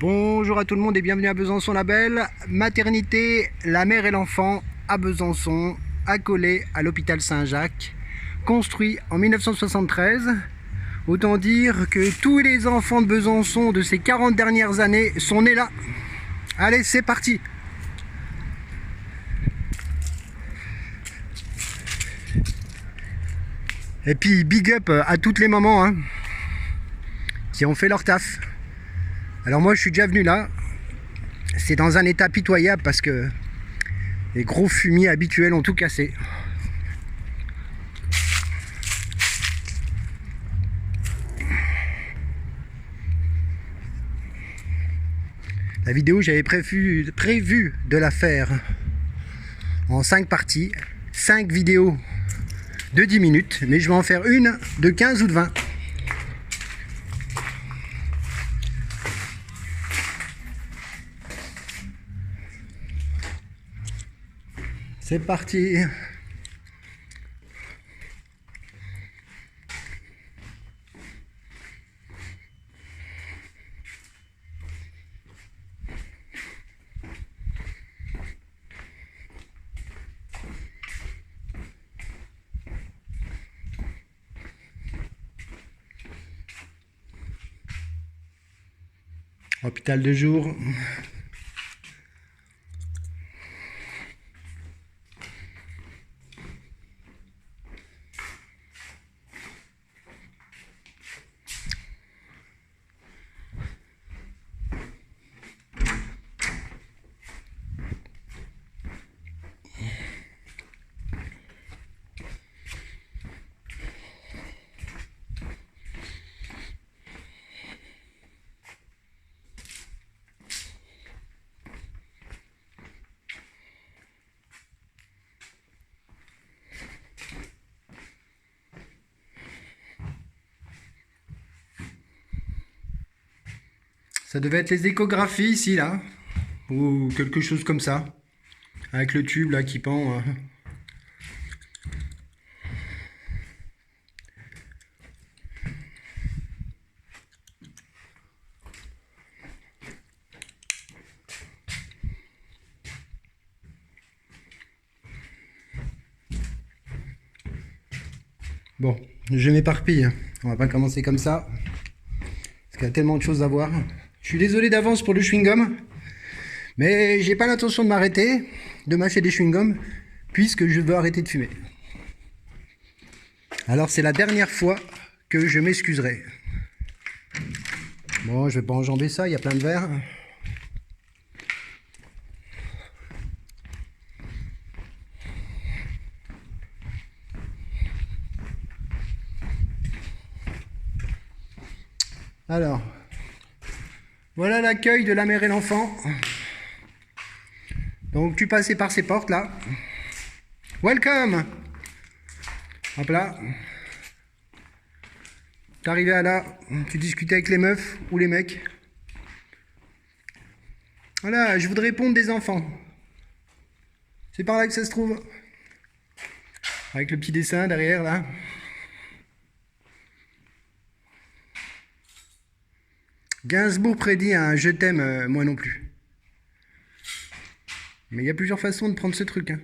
Bonjour à tout le monde et bienvenue à Besançon Label. Maternité, la mère et l'enfant à Besançon, accolé à l'hôpital Saint-Jacques, construit en 1973. Autant dire que tous les enfants de Besançon de ces 40 dernières années sont nés là. Allez, c'est parti! Et puis big up à toutes les mamans hein, qui ont fait leur taf. Alors moi je suis déjà venu là. C'est dans un état pitoyable parce que les gros fumiers habituels ont tout cassé. La vidéo, j'avais prévu de la faire en 5 parties, 5 vidéos de 10 minutes, mais je vais en faire une de 15 ou de 20. C'est parti. Hôpital de jour. Ça devait être les échographies ici, là. Ou quelque chose comme ça. Avec le tube, là, qui pend. Bon, je m'éparpille. On va pas commencer comme ça. Parce qu'il y a tellement de choses à voir. Je suis désolé d'avance pour le chewing-gum. Mais j'ai pas l'intention de m'arrêter, de mâcher des chewing-gums, puisque je veux arrêter de fumer. Alors c'est la dernière fois que je m'excuserai. Bon, je vais pas enjamber ça, il y a plein de verres. Alors, voilà l'accueil de la mère et l'enfant. Donc tu passais par ces portes là. Welcome! Hop là. T'arrivais à là, tu discutais avec les meufs ou les mecs. Voilà, je voudrais pondre des enfants. C'est par là que ça se trouve. Avec le petit dessin derrière là. Gainsbourg prédit un je t'aime, moi non plus. Mais il y a plusieurs façons de prendre ce truc. Hein.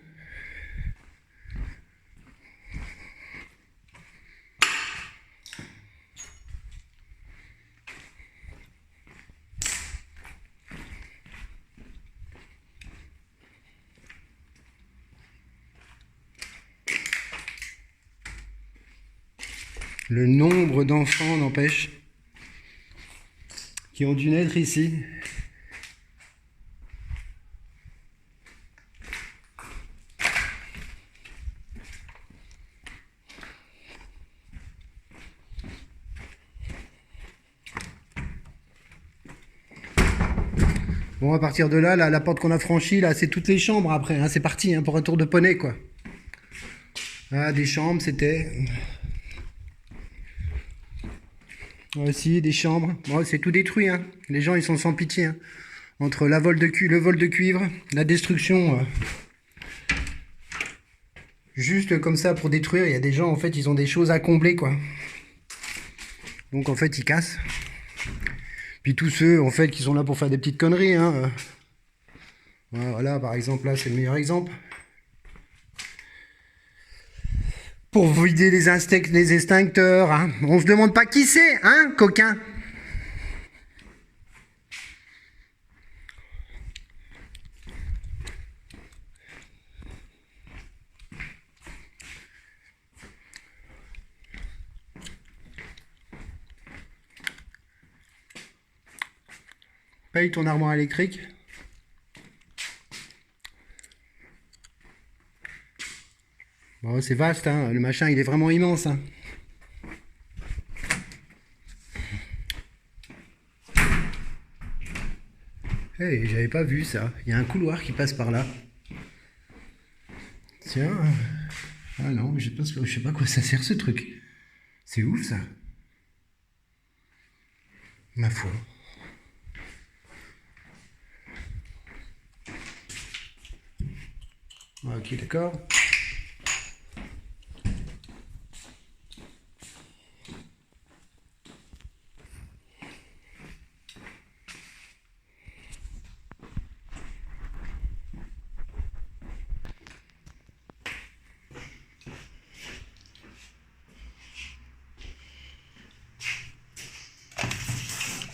Le nombre d'enfants n'empêche qui ont dû naître ici. Bon, à partir de là, la porte qu'on a franchie, là, c'est toutes les chambres après. Hein, c'est parti hein, pour un tour de poney, quoi. Ah, des chambres, c'était... Aussi, des chambres. Bon, c'est tout détruit. Hein. Les gens, ils sont sans pitié. Hein. Entre le vol de cuivre, la destruction... juste comme ça, pour détruire, il y a des gens, en fait, ils ont des choses à combler, quoi. Donc, en fait, ils cassent. Puis tous ceux, en fait, qui sont là pour faire des petites conneries, hein. Voilà, par exemple, là, c'est le meilleur exemple. Pour vider les extincteurs, hein. On se demande pas qui c'est, hein, coquin. Paye ton armoire électrique. Bon, c'est vaste, hein. Le machin, il est vraiment immense, hein. Hey, j'avais pas vu ça. Il y a un couloir qui passe par là. Tiens. Ah non, je sais pas quoi ça sert ce truc. C'est ouf ça. Ma foi. Ok, d'accord.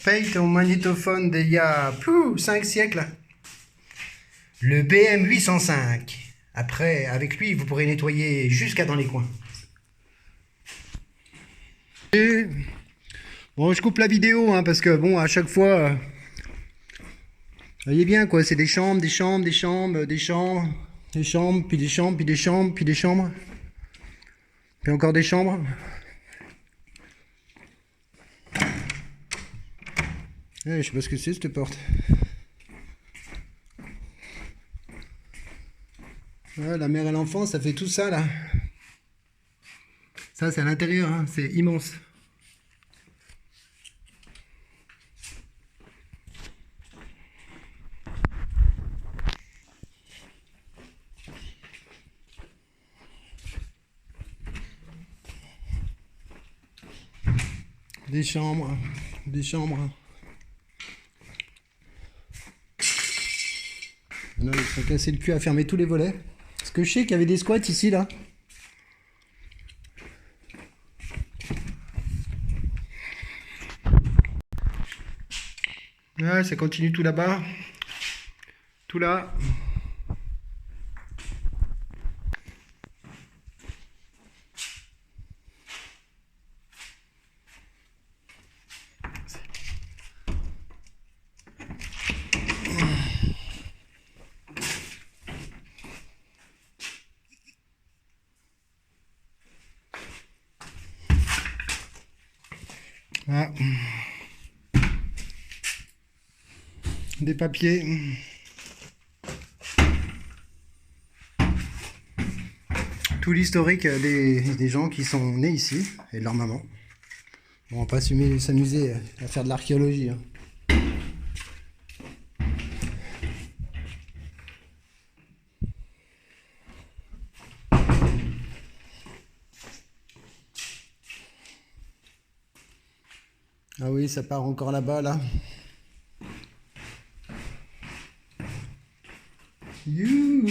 Paye ton magnétophone d'il y a 5 siècles. Le BM 805. Après, avec lui, vous pourrez nettoyer jusqu'à dans les coins. Et bon, je coupe la vidéo, hein, parce que bon, à chaque fois, voyez bien quoi, c'est des chambres, des chambres, des chambres, des chambres, des chambres, puis des chambres, puis des chambres, puis des chambres, puis encore des chambres. Je sais pas ce que c'est cette porte. Ouais, la mère et l'enfant, ça fait tout ça là. Ça c'est à l'intérieur, hein, c'est immense. Des chambres, des chambres. Là, ils sont cassés le cul à fermer tous les volets. Parce que je sais qu'il y avait des squats ici là. Ouais, ça continue tout là-bas. Tout là. Ah. Des papiers. Tout l'historique des gens qui sont nés ici et de leur maman. Bon, on va pas s'amuser à faire de l'archéologie, hein. Ah oui, ça part encore là-bas, là. Youhou.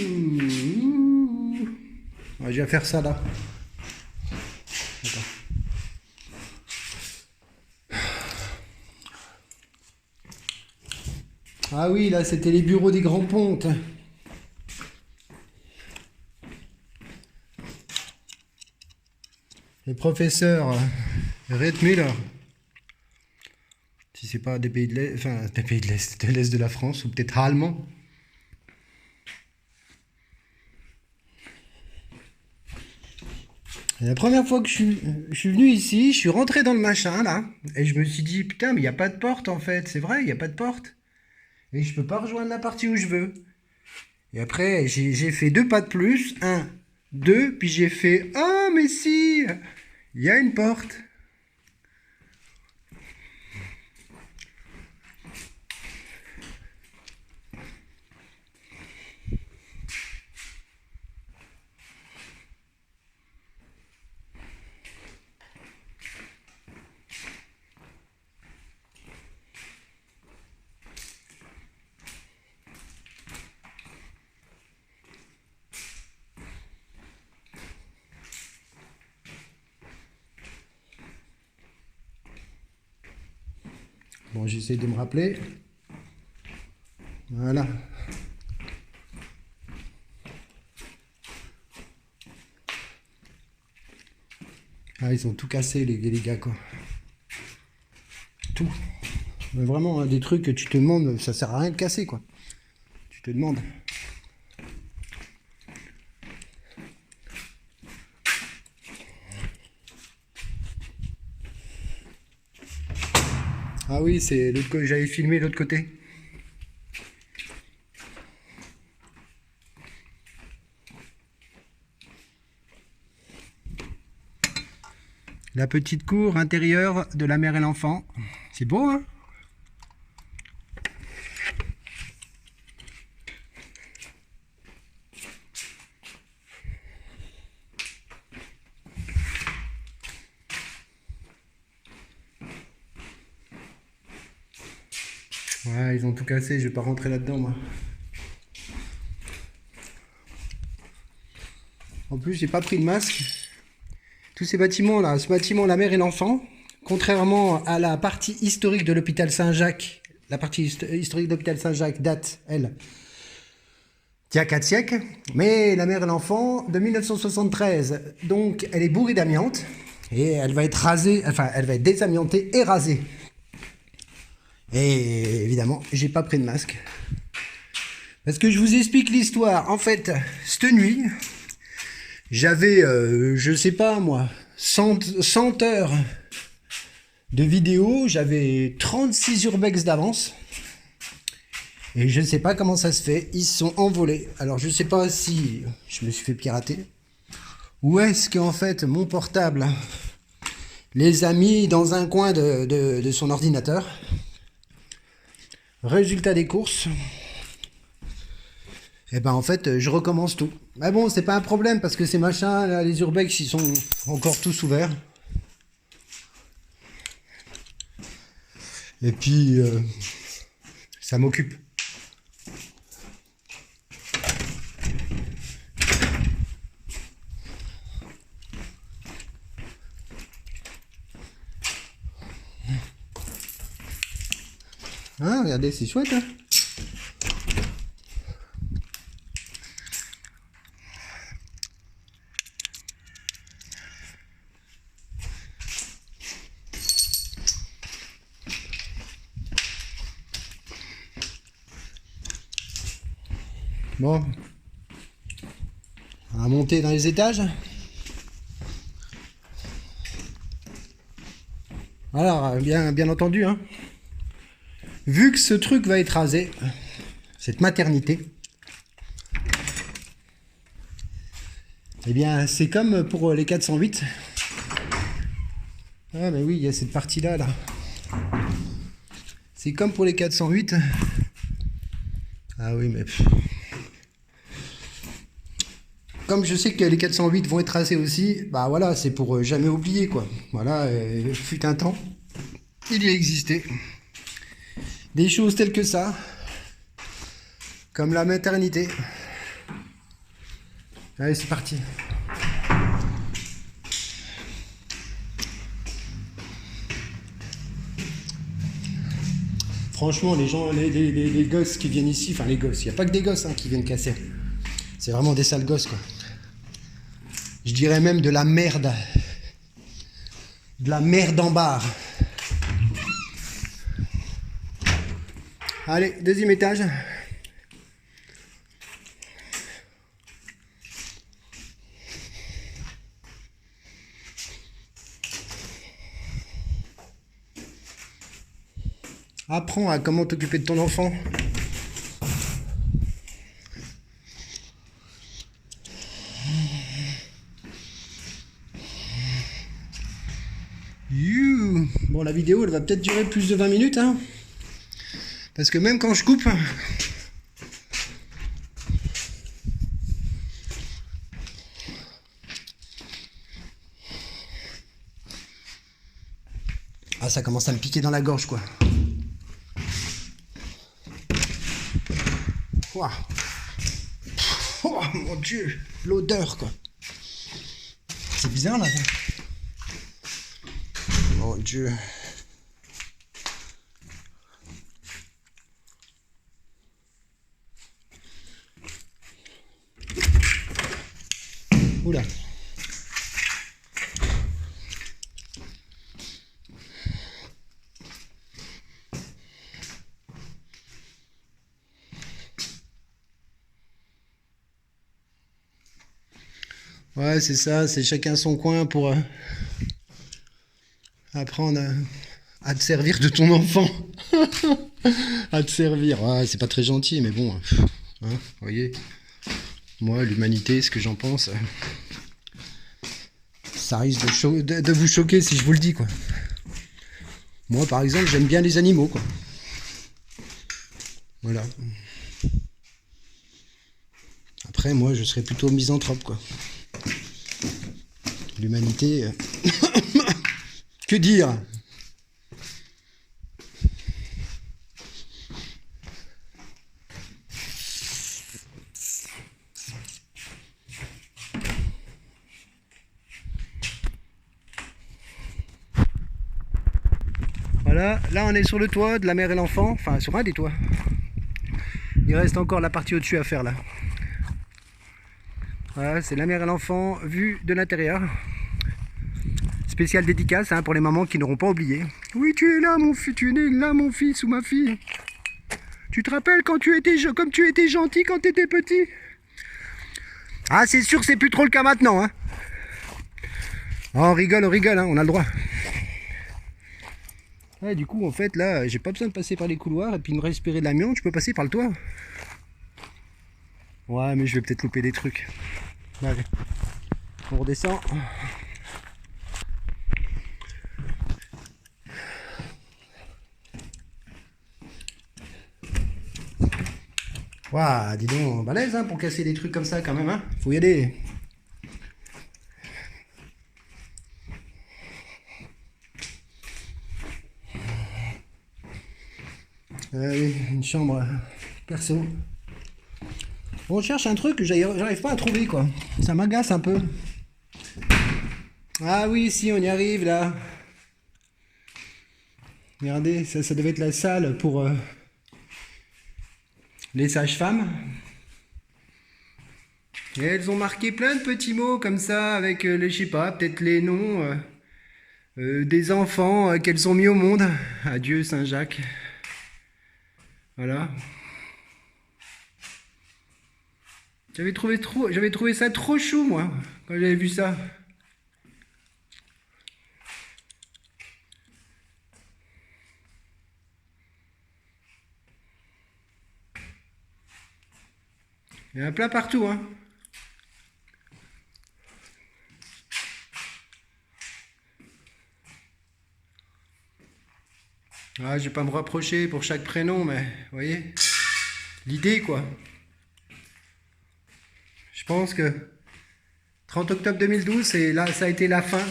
Ouais, je vais faire ça, là. Attends. Ah oui, là, c'était les bureaux des grands pontes. Les professeurs Redmüller. Si c'est pas des pays de l'Est, enfin des pays de l'Est de la France, ou peut-être allemand. Et la première fois que je suis venu ici, je suis rentré dans le machin là, et je me suis dit putain mais il n'y a pas de porte en fait, c'est vrai, il n'y a pas de porte. Et je peux pas rejoindre la partie où je veux. Et après j'ai fait 2 pas de plus, 1, 2, puis j'ai fait oh mais si, il y a une porte. Bon, j'essaie de me rappeler. Voilà. Ah, ils ont tout cassé, les gars, quoi. Tout. Mais vraiment, hein, des trucs que tu te demandes, ça sert à rien de casser, quoi. Tu te demandes. Ah oui, c'est l'autre côté, j'avais filmé l'autre côté. La petite cour intérieure de la mère et l'enfant. C'est beau, hein? Ouais, ils ont tout cassé, je vais pas rentrer là-dedans, moi. En plus, j'ai pas pris de masque. Tous ces bâtiments-là, ce bâtiment, la mère et l'enfant, contrairement à la partie historique de l'hôpital Saint-Jacques, la partie historique de l'hôpital Saint-Jacques date, elle, d'il y a 4 siècles, mais la mère et l'enfant, de 1973, donc elle est bourrée d'amiante, et elle va être rasée, enfin, elle va être désamiantée et rasée. Et évidemment, j'ai pas pris de masque. Parce que je vous explique l'histoire. En fait, cette nuit, j'avais, je sais pas moi, 100 heures de vidéo, j'avais 36 urbex d'avance. Et je ne sais pas comment ça se fait, ils se sont envolés. Alors je ne sais pas si je me suis fait pirater, ou est-ce qu'en fait mon portable les a mis dans un coin de son ordinateur. Résultat des courses, et ben en fait je recommence tout. Mais bon, c'est pas un problème parce que ces machins là, les urbex, ils sont encore tous ouverts. Et puis ça m'occupe. Hein, regardez, c'est chouette, hein. Bon, on va monter dans les étages. Alors, bien entendu, hein, vu que ce truc va être rasé, cette maternité, eh bien, c'est comme pour les 408. Ah, mais oui, il y a cette partie-là, là. C'est comme pour les 408. Ah oui, mais... Comme je sais que les 408 vont être tracés aussi, bah voilà, c'est pour jamais oublier, quoi. Voilà, fut un temps, il y a existé des choses telles que ça, comme la maternité. Allez, c'est parti. Franchement, les gens, les gosses qui viennent ici, enfin les gosses, il n'y a pas que des gosses hein, qui viennent casser. C'est vraiment des sales gosses, quoi. Je dirais même de la merde. De la merde en barre. Allez, deuxième étage. Apprends à comment t'occuper de ton enfant. Bon, la vidéo, elle va peut-être durer plus de 20 minutes, hein. Parce que même quand je coupe... Ah, ça commence à me piquer dans la gorge, quoi. Ouah. Oh mon Dieu, l'odeur, quoi. C'est bizarre, là. Mon Dieu. Oula. Ouais, c'est ça, c'est chacun son coin pour apprendre à te servir de ton enfant. À te servir. Ouais, c'est pas très gentil, mais bon. Hein, vous voyez, moi, l'humanité, ce que j'en pense, ça risque de vous choquer si je vous le dis, quoi. Moi, par exemple, j'aime bien les animaux, quoi. Voilà. Après, moi, je serais plutôt misanthrope, quoi. L'humanité... que dire? Voilà, là on est sur le toit de la mère et l'enfant, enfin sur un des toits. Il reste encore la partie au-dessus à faire là. Voilà, c'est la mère et l'enfant vue de l'intérieur. Spéciale dédicace hein, pour les mamans qui n'auront pas oublié. Oui, tu es là mon fils, tu es né là mon fils ou ma fille. Tu te rappelles quand tu étais comme tu étais gentil quand tu étais petit? Ah c'est sûr c'est plus trop le cas maintenant hein. Oh, on rigole, hein, on a le droit. Ouais, du coup en fait là j'ai pas besoin de passer par les couloirs et puis de respirer de l'amiante, je peux passer par le toit. Ouais mais je vais peut-être louper des trucs. Allez, on redescend. Waouh, dis donc, balèze hein, pour casser des trucs comme ça quand même, hein. Faut y aller. Oui, une chambre perso. On cherche un truc que j'arrive pas à trouver quoi. Ça m'agace un peu. Ah oui, si, on y arrive là. Regardez, ça devait être la salle pour les sages-femmes. Et elles ont marqué plein de petits mots comme ça avec, je sais pas, peut-être les noms des enfants qu'elles ont mis au monde. Adieu Saint-Jacques. Voilà. J'avais trouvé ça trop chou moi, quand j'avais vu ça. Il y en a plein partout, hein. Ah, je vais pas me rapprocher pour chaque prénom, mais vous voyez, l'idée quoi. Je pense que 30 octobre 2012, et là, ça a été la fin.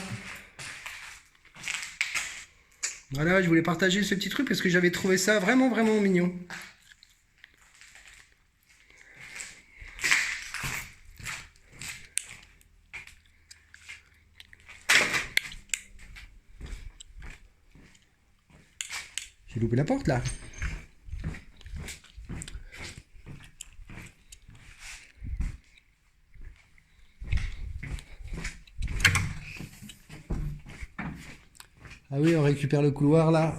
Voilà, je voulais partager ce petit truc parce que j'avais trouvé ça vraiment, vraiment mignon. J'ai loupé la porte là. Ah oui, on récupère le couloir là.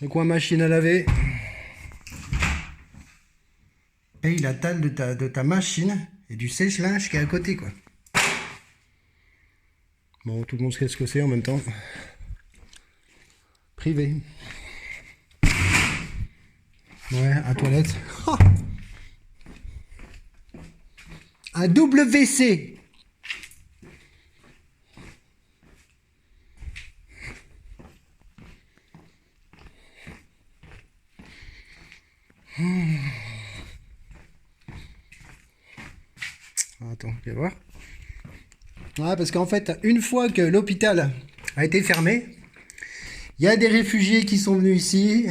Le coin machine à laver. Paye la taille de ta machine et du sèche-linge qui est à côté quoi. Bon, tout le monde sait ce que c'est en même temps. Privé. Ouais, à toilette. Oh, un double WC. Attends, je vais voir. Ouais, parce qu'en fait, une fois que l'hôpital a été fermé, il y a des réfugiés qui sont venus ici.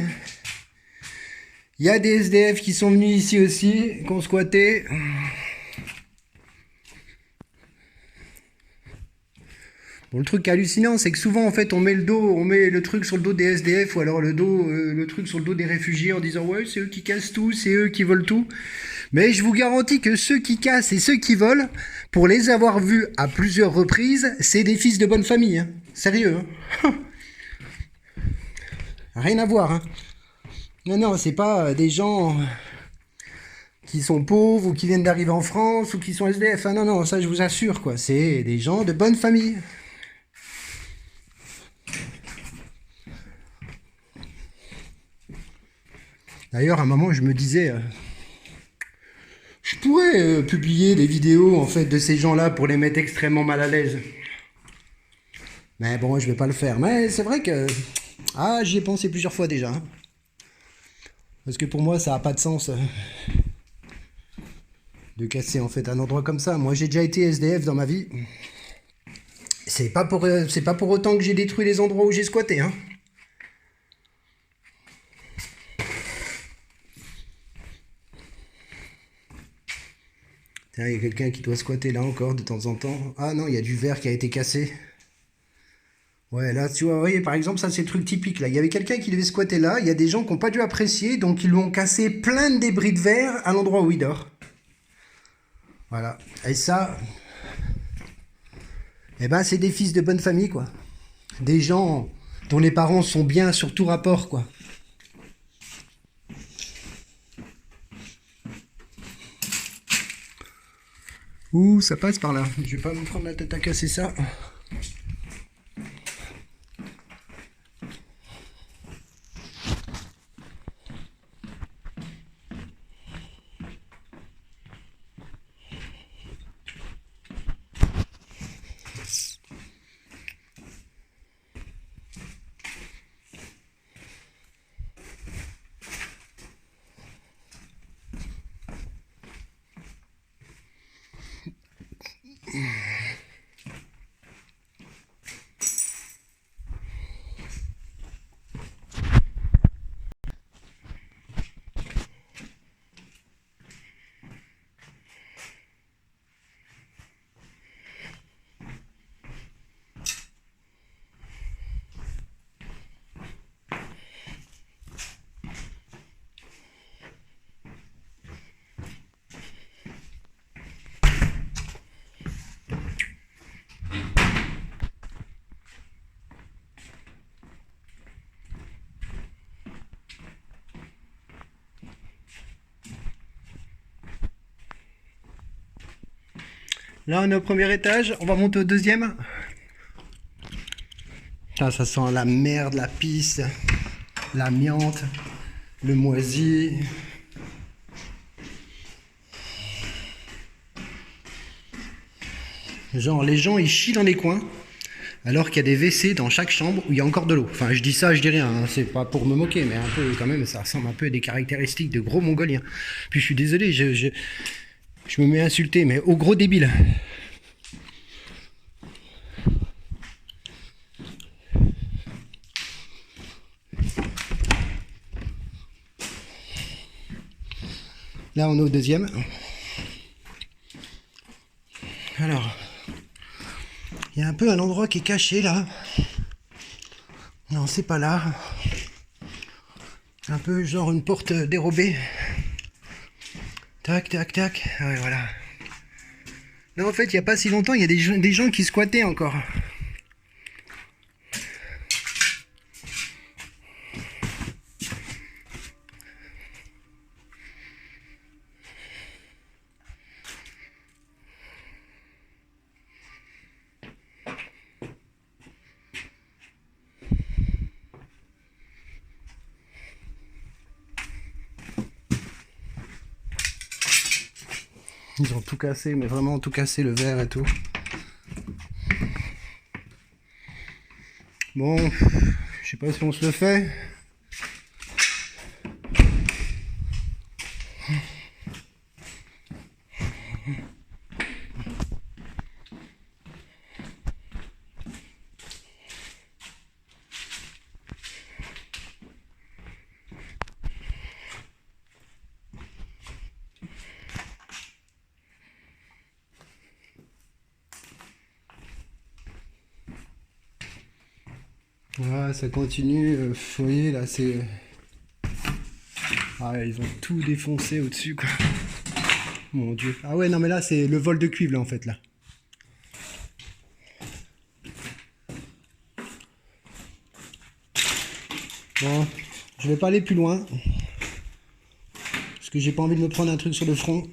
Il y a des SDF qui sont venus ici aussi, qui ont squatté. Bon, le truc hallucinant, c'est que souvent, en fait, on met le truc sur le dos des SDF ou alors le truc sur le dos des réfugiés en disant ouais, c'est eux qui cassent tout, c'est eux qui volent tout. Mais je vous garantis que ceux qui cassent et ceux qui volent, pour les avoir vus à plusieurs reprises, c'est des fils de bonne famille. Hein. Sérieux. Hein. Rien à voir. Hein. Non, non, c'est pas des gens qui sont pauvres ou qui viennent d'arriver en France ou qui sont SDF. Ah non, non, ça je vous assure, quoi. C'est des gens de bonne famille. D'ailleurs, à un moment, je me disais, je pourrais publier des vidéos en fait de ces gens-là pour les mettre extrêmement mal à l'aise. Mais bon, je vais pas le faire. Mais c'est vrai que j'y ai pensé plusieurs fois déjà. Hein. Parce que pour moi, ça a pas de sens de casser en fait un endroit comme ça. Moi, j'ai déjà été SDF dans ma vie. C'est pas pour autant que j'ai détruit les endroits où j'ai squatté. Hein. Tiens, il y a quelqu'un qui doit squatter là encore de temps en temps. Ah non, il y a du verre qui a été cassé. Ouais, là, tu vois, oui, par exemple, ça c'est le truc typique. Là, il y avait quelqu'un qui devait squatter là. Il y a des gens qui n'ont pas dû apprécier, donc ils lui ont cassé plein de débris de verre à l'endroit où il dort. Voilà. Et ça, eh ben, c'est des fils de bonne famille, quoi. Des gens dont les parents sont bien sur tout rapport, quoi. Ouh, ça passe par là. Je vais pas me prendre la tête à casser ça. Là, on est au premier étage. On va monter au deuxième. Putain, ça sent la merde, la pisse, l'amiante, le moisi. Genre, les gens, ils chient dans les coins, alors qu'il y a des WC dans chaque chambre où il y a encore de l'eau. Enfin, je dis ça, je dis rien, hein. C'est pas pour me moquer, mais un peu, quand même, ça ressemble un peu à des caractéristiques de gros mongoliens. Puis je suis désolé, je me mets à insulter, mais au gros débile. Là, on est au deuxième. Alors, il y a un peu un endroit qui est caché là. Non, c'est pas là. Un peu genre une porte dérobée. Tac, tac, tac. Ah ouais, voilà. Là, en fait, il n'y a pas si longtemps, il y a des gens qui squattaient encore. Ils ont tout cassé, mais vraiment tout cassé, le verre et tout. Bon, je sais pas si on se le fait. Voilà, ça continue. Vous voyez, là, c'est... Ah, ils ont tout défoncé au-dessus, quoi. Mon Dieu. Ah ouais, non, mais là, c'est le vol de cuivre, là, en fait, là. Bon, je vais pas aller plus loin. Parce que j'ai pas envie de me prendre un truc sur le front.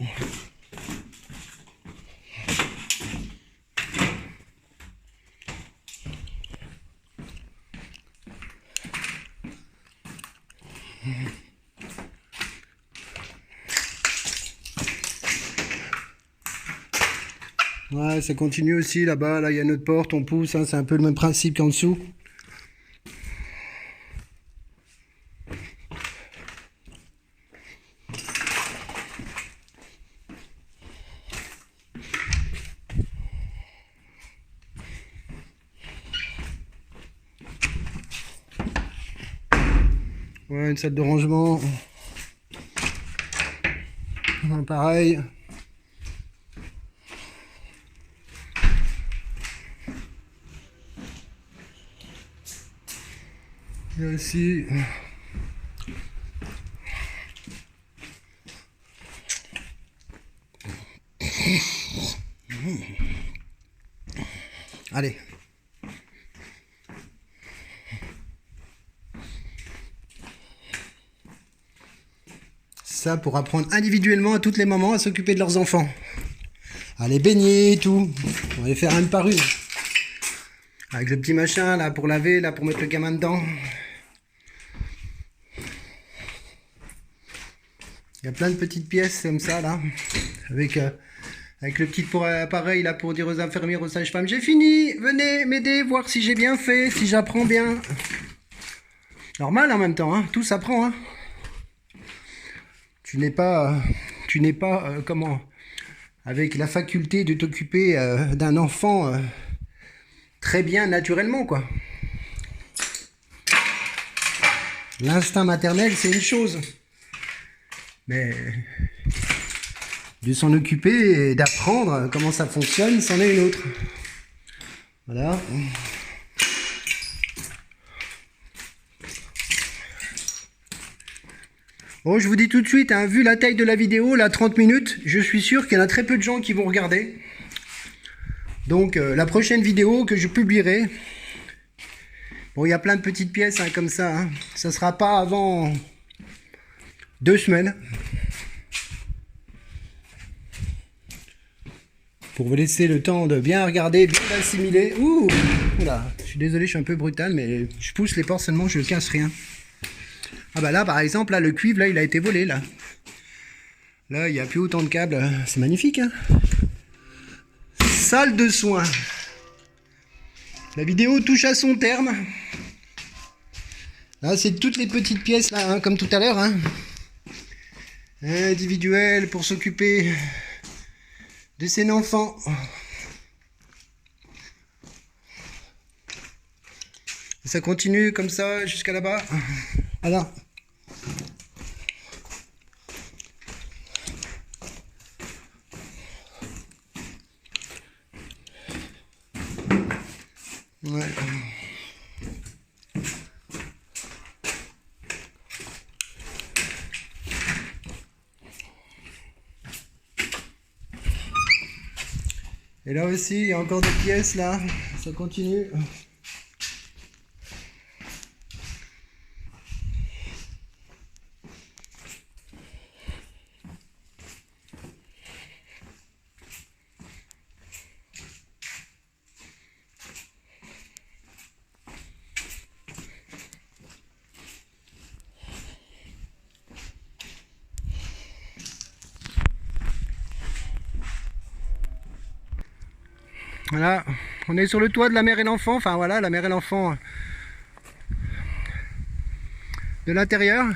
Ouais, ça continue aussi là-bas. Là, il y a notre porte, on pousse. Hein, c'est un peu le même principe qu'en dessous. Ouais, une salle de rangement. Ouais, pareil. Et aussi. Allez. Ça pour apprendre individuellement à toutes les mamans à s'occuper de leurs enfants. À les baigner et tout. On va les faire une par une. Avec le petit machin là pour laver, là pour mettre le gamin dedans. Il y a plein de petites pièces comme ça là. Avec le petit appareil là pour dire aux infirmières, aux sages-femmes, j'ai fini, venez m'aider, voir si j'ai bien fait, si j'apprends bien. Normal en même temps, hein, tout s'apprend. Hein. Tu n'es pas, comment, avec la faculté de t'occuper d'un enfant très bien naturellement, quoi. L'instinct maternel, c'est une chose. Mais de s'en occuper et d'apprendre comment ça fonctionne, c'en est une autre. Voilà. Bon, je vous dis tout de suite, hein, vu la taille de la vidéo, là, 30 minutes, je suis sûr qu'il y en a très peu de gens qui vont regarder. Donc, la prochaine vidéo que je publierai, bon, il y a plein de petites pièces hein, comme ça, hein, ça sera pas avant 2 semaines. Pour vous laisser le temps de bien regarder, bien assimiler. Ouh, oula, je suis désolé, je suis un peu brutal, mais je pousse les portes seulement, je ne casse rien. Ah bah là, par exemple, là, le cuivre, là, il a été volé, là. Là, il n'y a plus autant de câbles. C'est magnifique, hein. Salle de soins. La vidéo touche à son terme. Là, c'est toutes les petites pièces, là, hein, comme tout à l'heure, hein. Individuelles pour s'occuper de ses enfants. Et ça continue comme ça jusqu'à là-bas. Voilà. Ouais. Et là aussi, il y a encore des pièces là. Ça continue. Voilà, on est sur le toit de la mère et l'enfant, enfin voilà, la mère et l'enfant de l'intérieur.